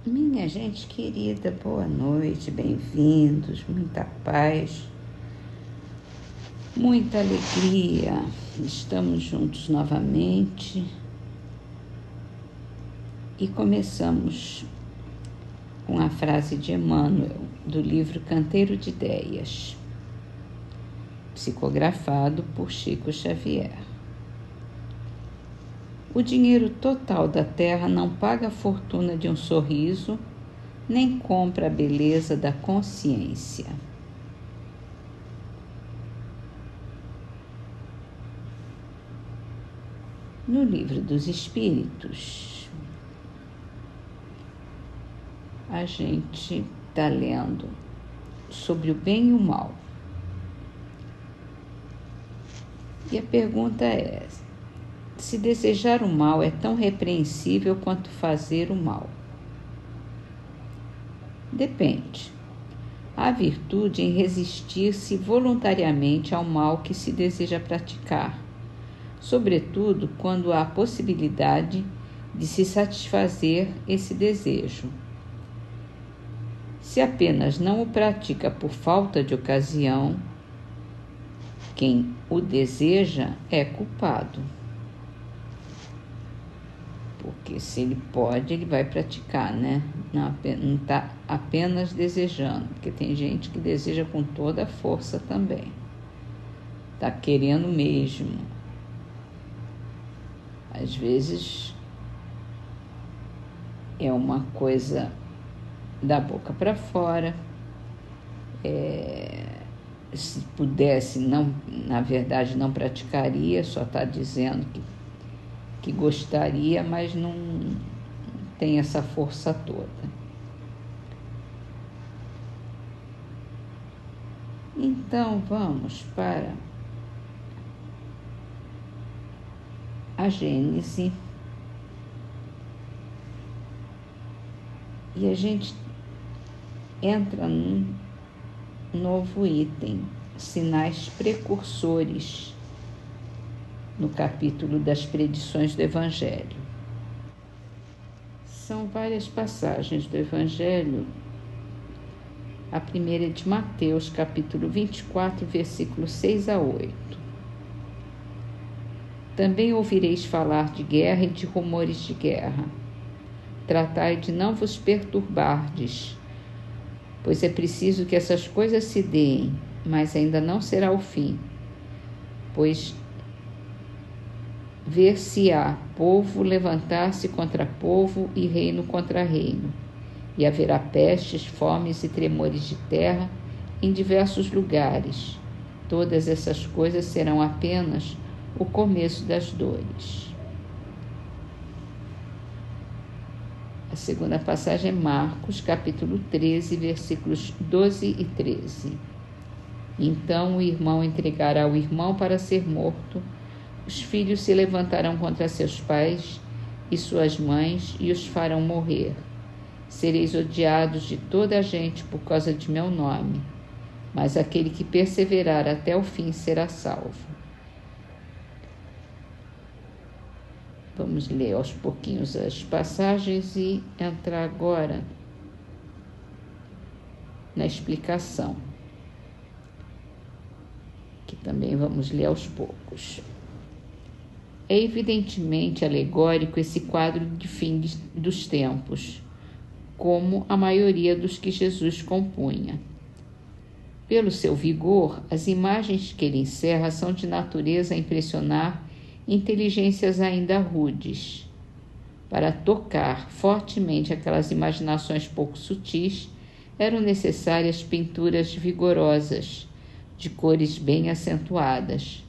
Minha gente querida, boa noite, bem-vindos, muita paz, muita alegria. Estamos juntos novamente e começamos com a frase de Emmanuel, do livro Canteiro de Ideias, psicografado por Chico Xavier. O dinheiro total da terra não paga a fortuna de um sorriso, nem compra a beleza da consciência. No Livro dos Espíritos, a gente está lendo sobre o bem e o mal. E a pergunta é: se desejar o mal é tão repreensível quanto fazer o mal? Depende. Há virtude em resistir-se voluntariamente ao mal que se deseja praticar, sobretudo quando há possibilidade de se satisfazer esse desejo. Se apenas não o pratica por falta de ocasião, quem o deseja é culpado. Porque se ele pode, ele vai praticar, né? Não está apenas desejando, porque tem gente que deseja com toda a força também. Está querendo mesmo. Às vezes é uma coisa da boca para fora. Se pudesse, não, na verdade não praticaria, só está dizendo que gostaria, mas não tem essa força toda. Então vamos para a Gênese e a gente entra num novo item, sinais precursores, no capítulo das predições do Evangelho. São várias passagens do Evangelho. A primeira é de Mateus, capítulo 24, versículos 6 a 8. Também ouvireis falar de guerra e de rumores de guerra. Tratai de não vos perturbardes, pois é preciso que essas coisas se deem, mas ainda não será o fim, pois ver-se-á povo levantar-se contra povo e reino contra reino, e haverá pestes, fomes e tremores de terra em diversos lugares. Todas essas coisas serão apenas o começo das dores. A segunda passagem é Marcos, capítulo 13, versículos 12 e 13. Então o irmão entregará o irmão para ser morto, os filhos se levantarão contra seus pais e suas mães e os farão morrer. Sereis odiados de toda a gente por causa de meu nome, mas aquele que perseverar até o fim será salvo. Vamos ler aos pouquinhos as passagens e entrar agora na explicação, que também vamos ler aos poucos. É evidentemente alegórico esse quadro de fim dos tempos, como a maioria dos que Jesus compunha. Pelo seu vigor, as imagens que ele encerra são de natureza a impressionar inteligências ainda rudes. Para tocar fortemente aquelas imaginações pouco sutis, eram necessárias pinturas vigorosas, de cores bem acentuadas.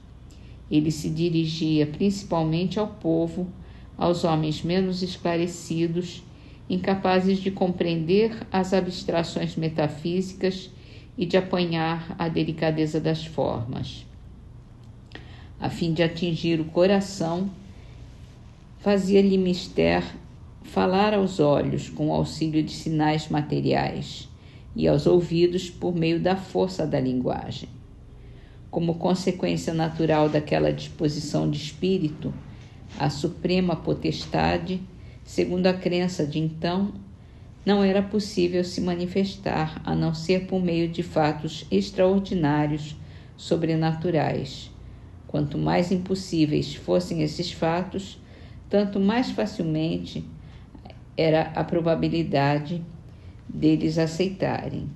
Ele se dirigia principalmente ao povo, aos homens menos esclarecidos, incapazes de compreender as abstrações metafísicas e de apanhar a delicadeza das formas. A fim de atingir o coração, fazia-lhe mister falar aos olhos com o auxílio de sinais materiais e aos ouvidos por meio da força da linguagem. Como consequência natural daquela disposição de espírito, a suprema potestade, segundo a crença de então, não era possível se manifestar a não ser por meio de fatos extraordinários, sobrenaturais. Quanto mais impossíveis fossem esses fatos, tanto mais facilmente era a probabilidade deles aceitarem.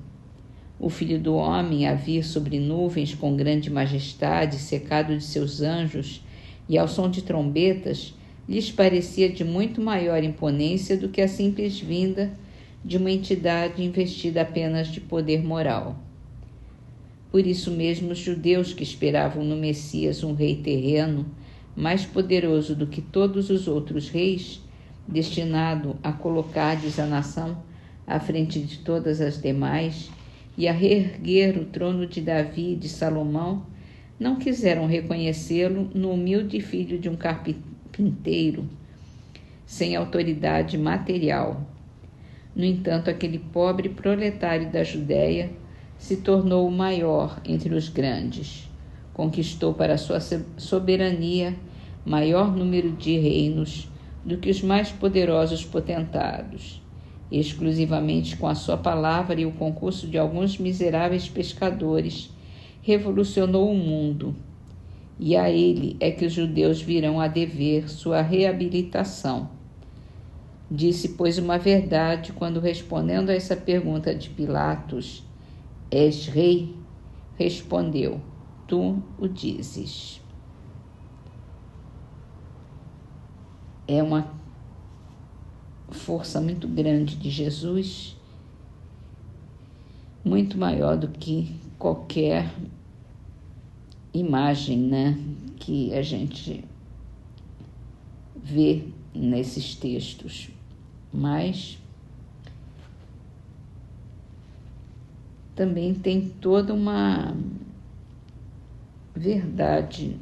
O Filho do Homem a vir sobre nuvens com grande majestade, cercado de seus anjos, e ao som de trombetas, lhes parecia de muito maior imponência do que a simples vinda de uma entidade investida apenas de poder moral. Por isso mesmo, os judeus que esperavam no Messias um rei terreno, mais poderoso do que todos os outros reis, destinado a colocar-lhes a nação à frente de todas as demais e a reerguer o trono de Davi e de Salomão, não quiseram reconhecê-lo no humilde filho de um carpinteiro, sem autoridade material. No entanto, aquele pobre proletário da Judéia se tornou o maior entre os grandes. Conquistou para sua soberania maior número de reinos do que os mais poderosos potentados. Exclusivamente com a sua palavra e o concurso de alguns miseráveis pescadores, revolucionou o mundo. E a ele é que os judeus virão a dever sua reabilitação. Disse, pois, uma verdade quando, respondendo a essa pergunta de Pilatos, és rei? Respondeu, tu o dizes. É uma força muito grande de Jesus, muito maior do que qualquer imagem, né, que a gente vê nesses textos. Mas também tem toda uma verdade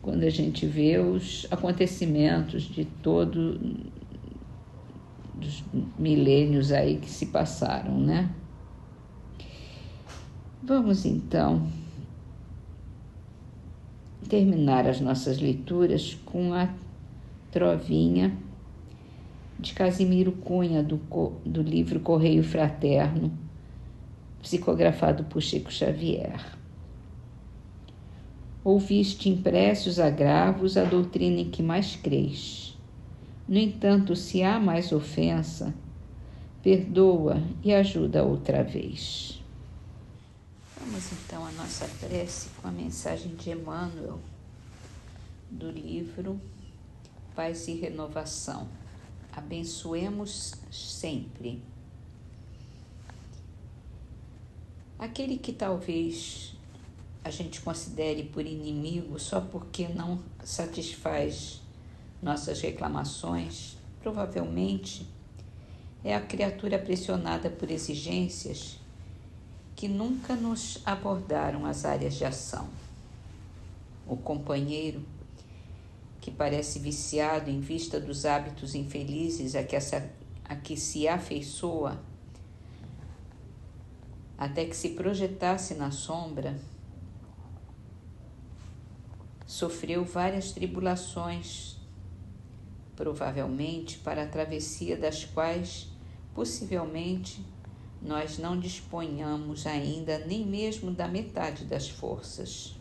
quando a gente vê os acontecimentos de todos os milênios aí que se passaram, né? Vamos então terminar as nossas leituras com a trovinha de Casimiro Cunha, do livro Correio Fraterno, psicografado por Chico Xavier. Ouviste impressos agravos a doutrina em que mais crês. No entanto, se há mais ofensa, perdoa e ajuda outra vez. Vamos então à nossa prece com a mensagem de Emmanuel, do livro Paz e Renovação. Abençoemos sempre. Aquele que talvez a gente considere por inimigo só porque não satisfaz nossas reclamações, provavelmente é a criatura pressionada por exigências que nunca nos abordaram as áreas de ação. O companheiro que parece viciado em vista dos hábitos infelizes a que se afeiçoa, até que se projetasse na sombra, sofreu várias tribulações, provavelmente para a travessia das quais, possivelmente, nós não disponhamos ainda nem mesmo da metade das forças.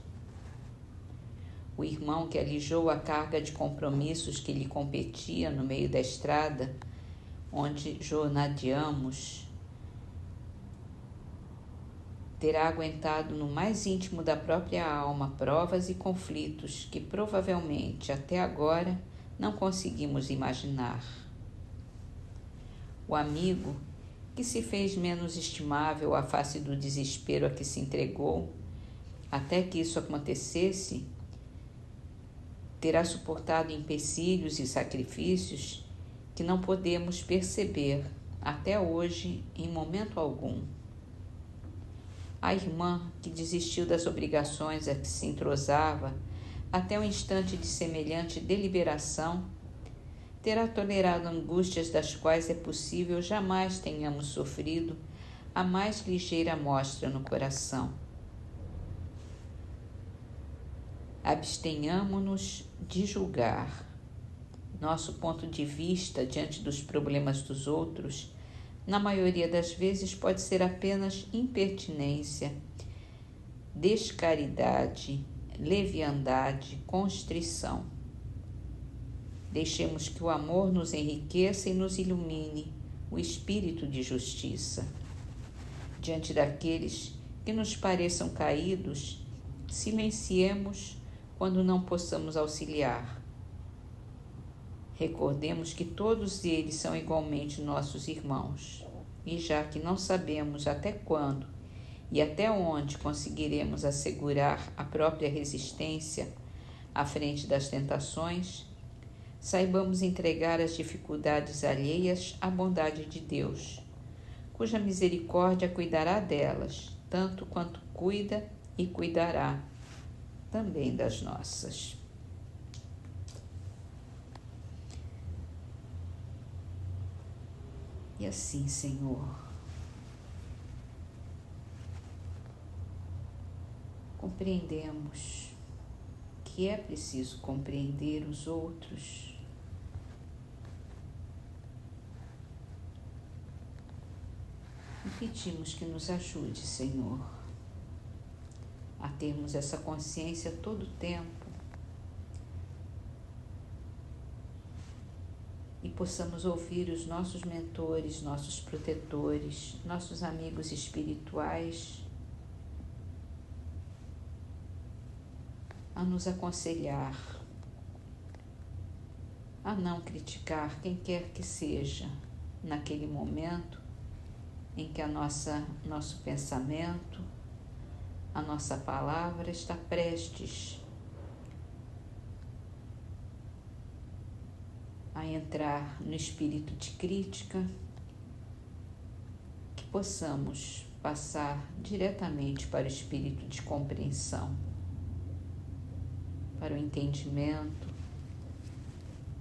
O irmão que alijou a carga de compromissos que lhe competia no meio da estrada, onde jornadeamos, terá aguentado no mais íntimo da própria alma provas e conflitos que provavelmente até agora não conseguimos imaginar. O amigo que se fez menos estimável à face do desespero a que se entregou, até que isso acontecesse, terá suportado empecilhos e sacrifícios que não podemos perceber até hoje em momento algum. A irmã que desistiu das obrigações a que se entrosava até o instante de semelhante deliberação, terá tolerado angústias das quais é possível jamais tenhamos sofrido a mais ligeira amostra no coração. Abstenhamo-nos de julgar. Nosso ponto de vista diante dos problemas dos outros, na maioria das vezes, pode ser apenas impertinência, descaridade, leviandade, constrição. Deixemos que o amor nos enriqueça e nos ilumine o espírito de justiça. Diante daqueles que nos pareçam caídos, silenciemos quando não possamos auxiliar. Recordemos que todos eles são igualmente nossos irmãos, e já que não sabemos até quando e até onde conseguiremos assegurar a própria resistência à frente das tentações, saibamos entregar as dificuldades alheias à bondade de Deus, cuja misericórdia cuidará delas, tanto quanto cuida e cuidará também das nossas. E assim, Senhor, compreendemos que é preciso compreender os outros e pedimos que nos ajude, Senhor, a termos essa consciência todo o tempo e possamos ouvir os nossos mentores, nossos protetores, nossos amigos espirituais a nos aconselhar, a não criticar quem quer que seja naquele momento em que nosso pensamento, a nossa palavra está prestes a entrar no espírito de crítica, que possamos passar diretamente para o espírito de compreensão, para o entendimento,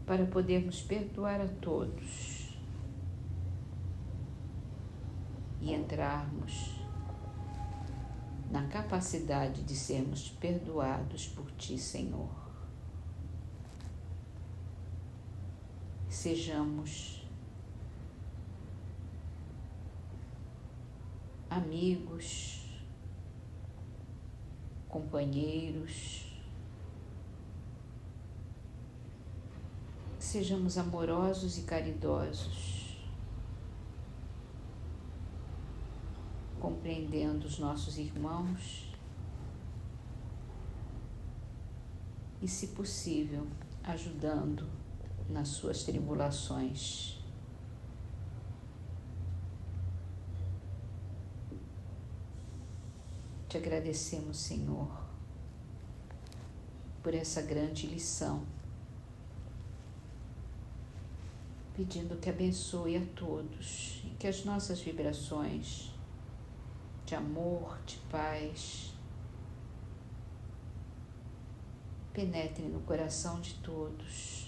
para podermos perdoar a todos e entrarmos na capacidade de sermos perdoados por Ti, Senhor. Sejamos amigos, companheiros, sejamos amorosos e caridosos, compreendendo os nossos irmãos e, se possível, ajudando nas suas tribulações. Te agradecemos, Senhor, por essa grande lição, pedindo que abençoe a todos e que as nossas vibrações de amor, de paz, penetrem no coração de todos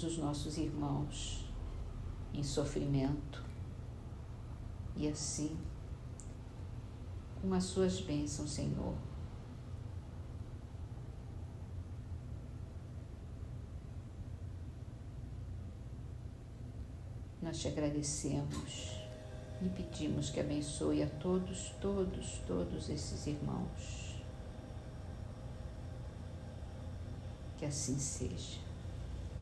os nossos irmãos em sofrimento, e assim, com as suas bênçãos, Senhor, nós te agradecemos e pedimos que abençoe a todos esses irmãos. Que assim seja.